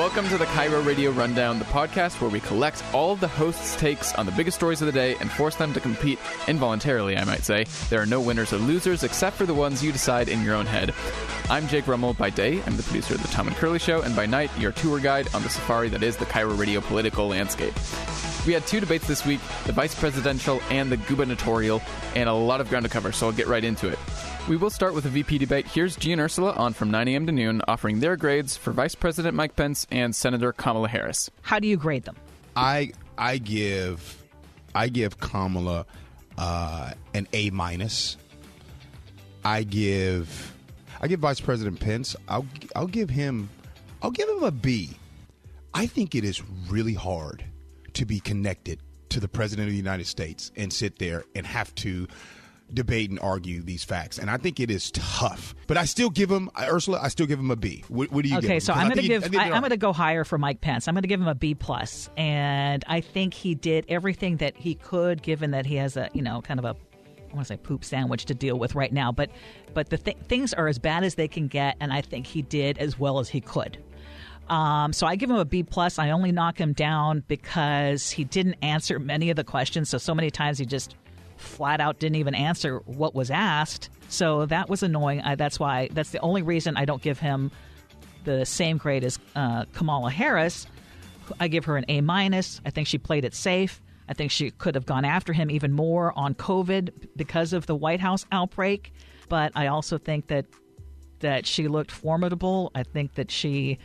Welcome to the KIRO Radio Rundown, the podcast where we collect all of the hosts' takes on the biggest stories of the day and force them to compete involuntarily, I might say. There are no winners or losers except for the ones you decide in your own head. I'm Jake Rummel. By day, I'm the producer of The Tom and Curly Show, and by night, your tour guide on the safari that is the KIRO Radio political landscape. We had two debates this week, the vice presidential and the gubernatorial, and a lot of ground to cover, so I'll get right into it. We will start with a VP debate. Here's G and Ursula on from 9 a.m. to noon, offering their grades for Vice President Mike Pence and Senator Kamala Harris. How do you grade them? I give Kamala an A minus. I give Vice President Pence. I'll give him a B. I think it is really hard to be connected to the President of the United States and sit there and have to debate and argue these facts. And I think it is tough. But I still give him, Ursula, I'm a B. What do you give him? Okay, so I'm going to go higher for Mike Pence. I'm going to give him a B+. And I think he did everything that he could, given that he has a, kind of a, I want to say poop sandwich to deal with right now. But the things are as bad as they can get, and I think he did as well as he could. So I give him a B+. I only knock him down because he didn't answer many of the questions. So many times he just flat out didn't even answer what was asked. So that was annoying. That's the only reason I don't give him the same grade as Kamala Harris. I give her an A-. I think she played it safe. I think she could have gone after him even more on COVID because of the White House outbreak. But I also think that she looked formidable. I think that she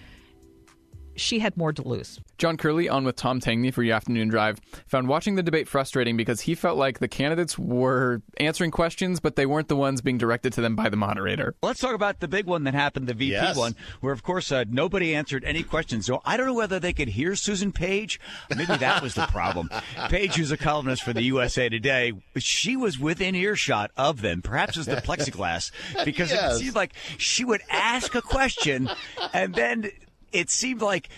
had more to lose. John Curley on with Tom Tangney for your afternoon drive found watching the debate frustrating because he felt like the candidates were answering questions, but they weren't the ones being directed to them by the moderator. Let's talk about the big one that happened, the VP one, where, of course, nobody answered any questions. So I don't know whether they could hear Susan Page. Maybe that was the problem. Page, who's a columnist for the USA Today, she was within earshot of them. Perhaps it was the plexiglass, because it seemed like she would ask a question, and then it seemed like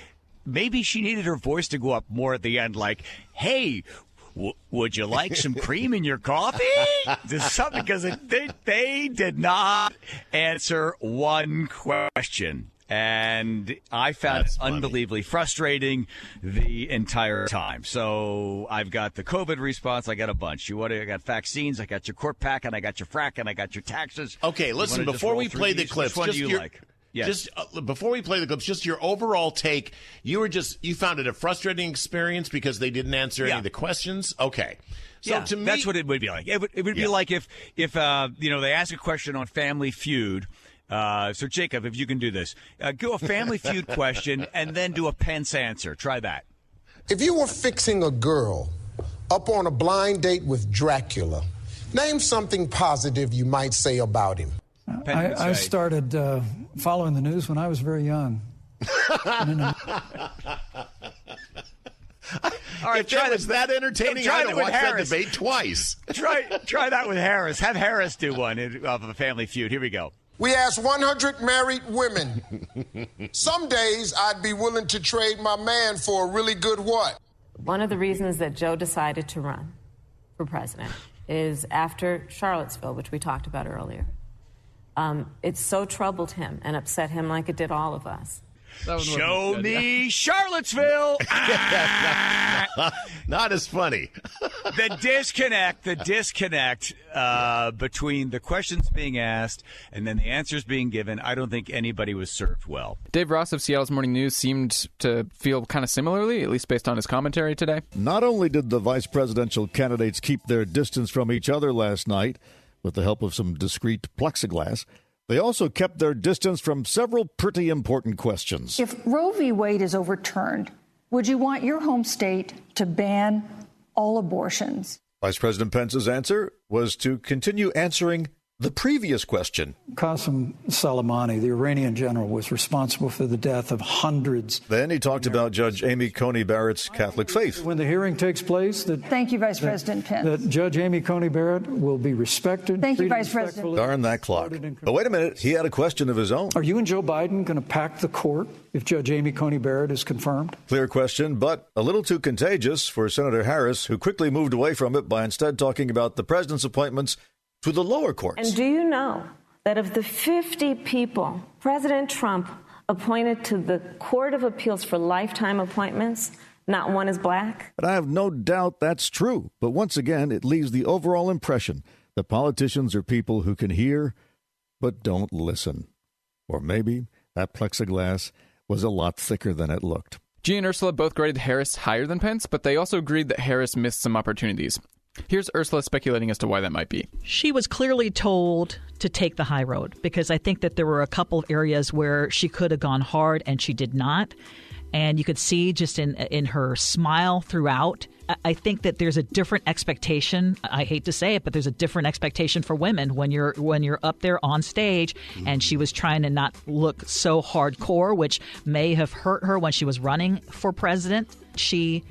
maybe she needed her voice to go up more at the end, like, hey, would you like some cream in your coffee? Something, because they did not answer one question. And I found it unbelievably frustrating the entire time. So I've got the COVID response. I got a bunch. I got vaccines. I got your court pack, and I got your frack, and I got your taxes. Okay, listen, before we play the clips, which one do you like? Yes. Just before we play the clips, just your overall take. You found it a frustrating experience because they didn't answer any of the questions. Okay, so to me, that's what it would be like. It would be like if they ask a question on Family Feud. So Jacob, if you can do this, do a Family Feud question and then do a Pence answer. Try that. If you were fixing a girl up on a blind date with Dracula, name something positive you might say about him. I started following the news when I was very young. All right, if that was that entertaining, I'd have watched that debate twice. Try that with Harris. Have Harris do one of a Family Feud. Here we go. We asked 100 married women. Some days I'd be willing to trade my man for a really good what? One of the reasons that Joe decided to run for president is after Charlottesville, which we talked about earlier. It so troubled him and upset him like it did all of us. Show me Charlottesville. Not as funny. The disconnect between the questions being asked and then the answers being given, I don't think anybody was served well. Dave Ross of Seattle's Morning News seemed to feel kind of similarly, at least based on his commentary today. Not only did the vice presidential candidates keep their distance from each other last night, with the help of some discreet plexiglass, they also kept their distance from several pretty important questions. If Roe v. Wade is overturned, would you want your home state to ban all abortions? Vice President Pence's answer was to continue answering the previous question. Qasem Soleimani, the Iranian general, was responsible for the death of hundreds. Then he talked about Judge Amy Coney Barrett's Catholic faith. When the hearing takes place, thank you, Vice President Pence. That Judge Amy Coney Barrett will be respected. Thank you, Vice President. Darn that clock. But wait a minute, he had a question of his own. Are you and Joe Biden going to pack the court if Judge Amy Coney Barrett is confirmed? Clear question, but a little too contagious for Senator Harris, who quickly moved away from it by instead talking about the president's appointments to the lower courts. And do you know that of the 50 people President Trump appointed to the Court of Appeals for lifetime appointments, not one is black. But I have no doubt that's true. But once again, it leaves the overall impression that politicians are people who can hear but don't listen. Or maybe that plexiglass was a lot thicker than it looked. G and Ursula both graded Harris higher than Pence, but they also agreed that Harris missed some opportunities. Here's Ursula speculating as to why that might be. She was clearly told to take the high road, because I think that there were a couple of areas where she could have gone hard and she did not. And you could see just in her smile throughout, I think that there's a different expectation. I hate to say it, but there's a different expectation for women when you're up there on stage. And she was trying to not look so hardcore, which may have hurt her when she was running for president. She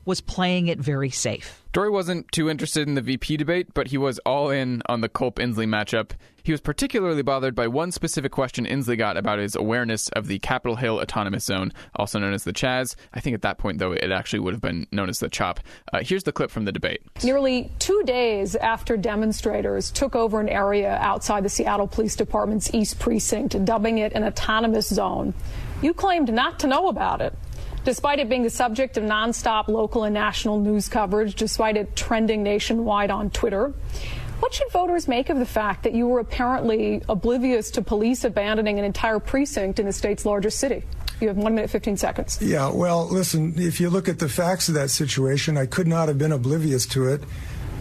was playing it very safe. Dori wasn't too interested in the VP debate, but he was all in on the Culp-Inslee matchup. He was particularly bothered by one specific question Inslee got about his awareness of the Capitol Hill Autonomous Zone, also known as the Chaz. I think at that point, though, it actually would have been known as the CHOP. Here's the clip from the debate. Nearly 2 days after demonstrators took over an area outside the Seattle Police Department's East Precinct, dubbing it an autonomous zone, you claimed not to know about it. Despite it being the subject of nonstop local and national news coverage, despite it trending nationwide on Twitter, what should voters make of the fact that you were apparently oblivious to police abandoning an entire precinct in the state's largest city? You have 1 minute, 15 seconds. Yeah, well, listen, if you look at the facts of that situation, I could not have been oblivious to it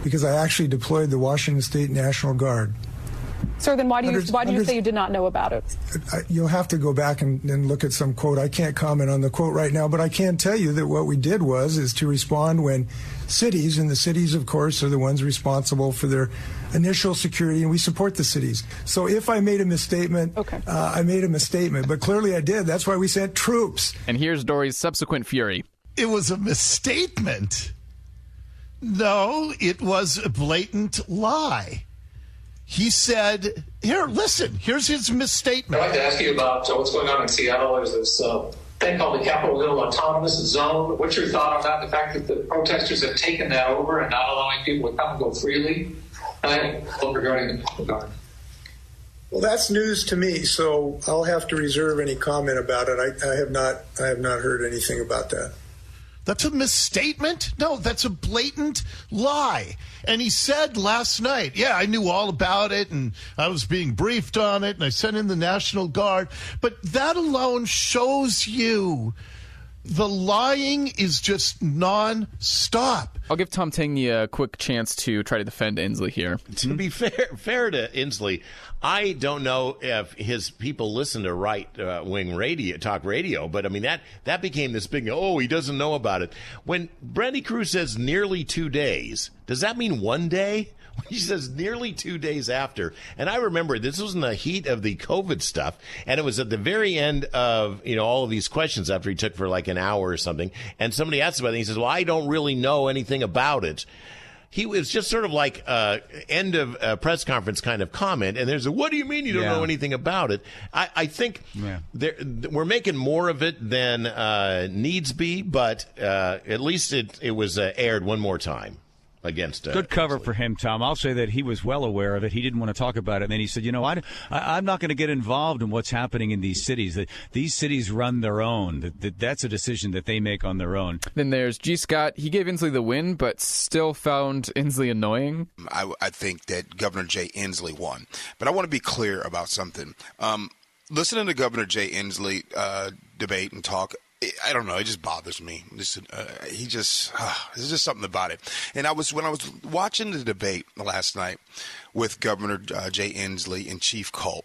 because I actually deployed the Washington State National Guard. Sir, then why do you say you did not know about it? You'll have to go back and look at some quote. I can't comment on the quote right now, but I can tell you that what we did is to respond when cities, and the cities, of course, are the ones responsible for their initial security, and we support the cities. So if I made a misstatement, I made a misstatement, but clearly I did. That's why we sent troops. And here's Dori's subsequent fury. It was a misstatement. No, it was a blatant lie. He said, here, listen, here's his misstatement. I'd like to ask you about what's going on in Seattle. There's this thing called the Capitol Hill Autonomous Zone. What's your thought on that? The fact that the protesters have taken that over and not allowing people to come and go freely? Regarding the guard. Well, that's news to me, so I'll have to reserve any comment about it. I have not heard anything about that. That's a misstatement? No, that's a blatant lie. And he said last night, yeah, I knew all about it, and I was being briefed on it, and I sent in the National Guard. But that alone shows you the lying is just non-stop. I'll give Tom Tangney a quick chance to try to defend Inslee here. To be fair to Inslee, I don't know if his people listen to right-wing talk radio, but I mean that became this big, he doesn't know about it. When Brandy Cruz says nearly 2 days, does that mean 1 day? He says nearly 2 days after. And I remember this was in the heat of the COVID stuff, and it was at the very end of all of these questions after he took for like an hour or something, and somebody asked about it, and he says, well, I don't really know anything about it. He was just sort of like end of a press conference kind of comment, and there's a, what do you mean you don't know anything about it? I think we're making more of it than needs be, but at least it was aired one more time. Against good cover for him, Tom. I'll say that he was well aware of it. He didn't want to talk about it. And then he said, I'm not going to get involved in what's happening in these cities. These cities run their own. That's a decision that they make on their own. Then there's G. Scott. He gave Inslee the win, but still found Inslee annoying. I think that Governor Jay Inslee won. But I want to be clear about something. Listening to Governor Jay Inslee debate and talk, I don't know. It just bothers me. There's just something about it. And when I was watching the debate last night with Governor Jay Inslee and Chief Culp,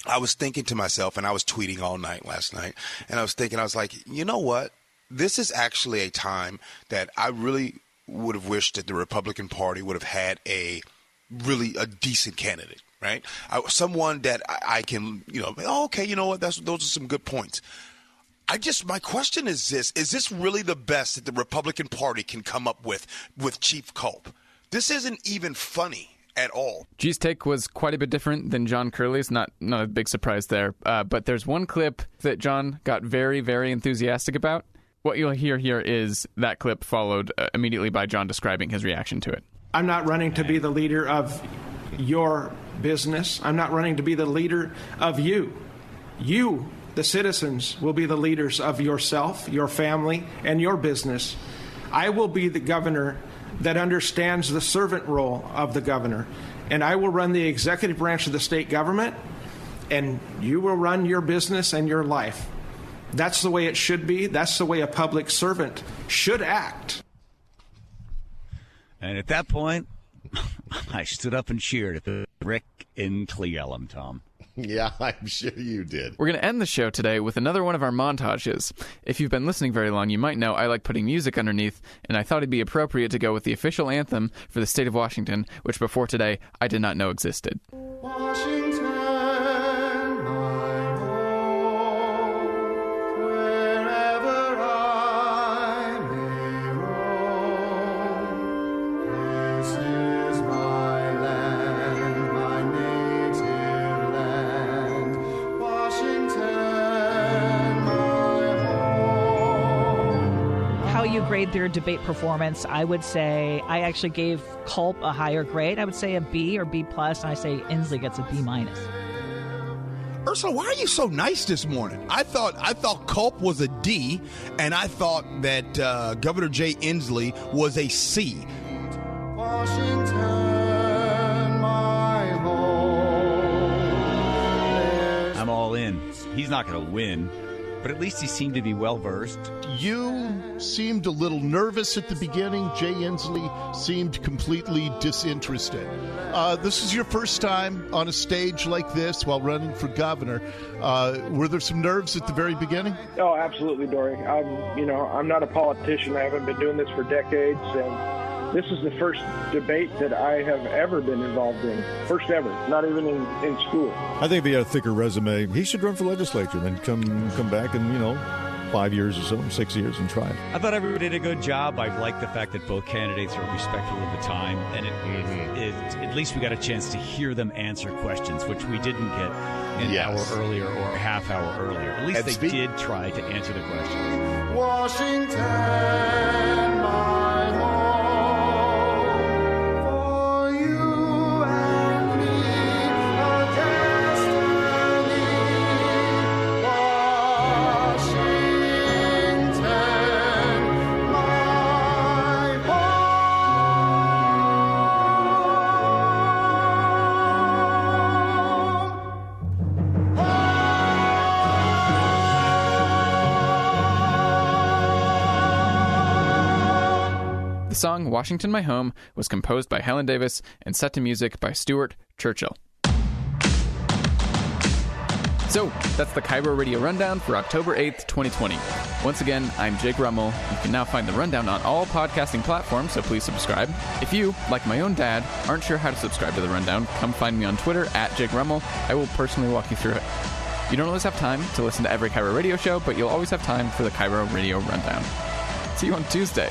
I was thinking to myself, and I was tweeting all night last night, and I was like, you know what? This is actually a time that I really would have wished that the Republican Party would have had a decent candidate, right? Someone that I can, okay, you know what? Those are some good points. My question is this really the best that the Republican Party can come up with Chief Culp? This isn't even funny at all. G's take was quite a bit different than John Curley's. Not a big surprise there. But there's one clip that John got very, very enthusiastic about. What you'll hear here is that clip followed immediately by John describing his reaction to it. I'm not running to be the leader of your business. I'm not running to be the leader of you. You the citizens will be the leaders of yourself, your family, and your business. I will be the governor that understands the servant role of the governor, and I will run the executive branch of the state government, and you will run your business and your life. That's the way it should be. That's the way a public servant should act. And at that point, I stood up and cheered at the Rick in Cle Elum, Tom. Yeah, I'm sure you did. We're going to end the show today with another one of our montages. If you've been listening very long, you might know I like putting music underneath, and I thought it'd be appropriate to go with the official anthem for the state of Washington, which before today I did not know existed. Washington, my home, wherever I may roam, this is my land, my native land, Washington, my home. How you grade their debate performance, I would say I actually gave Culp a higher grade. I would say a B or B+, and I say Inslee gets a B-. Ursula, why are you so nice this morning? I thought Culp was a D, and I thought that Governor Jay Inslee was a C. Washington, my home. I'm all in. He's not going to win, but at least he seemed to be well-versed. You seemed a little nervous at the beginning. Jay Inslee seemed completely disinterested. This is your first time on a stage like this while running for governor. Were there some nerves at the very beginning? Oh, absolutely, Dori. I'm not a politician. I haven't been doing this for decades, and this is the first debate that I have ever been involved in. First ever, not even in school. I think if he had a thicker resume, he should run for legislature and then come back and, 5 years or so, 6 years, and try it. I thought everybody did a good job. I like the fact that both candidates are respectful of the time, and at least we got a chance to hear them answer questions, which we didn't get an hour earlier or a half hour earlier. At least they did try to answer the questions. Washington, my home, for you and me, a destiny. The song Washington My Home was composed by Helen Davis and set to music by Stuart Churchill. So, that's the KIRO Radio Rundown for October 8th, 2020. Once again, I'm Jake Rummel. You can now find the Rundown on all podcasting platforms, so please subscribe. If you, like my own dad, aren't sure how to subscribe to the Rundown, come find me on Twitter at Jake Rummel. I will personally walk you through it. You don't always have time to listen to every KIRO Radio show, but you'll always have time for the KIRO Radio Rundown. See you on Tuesday.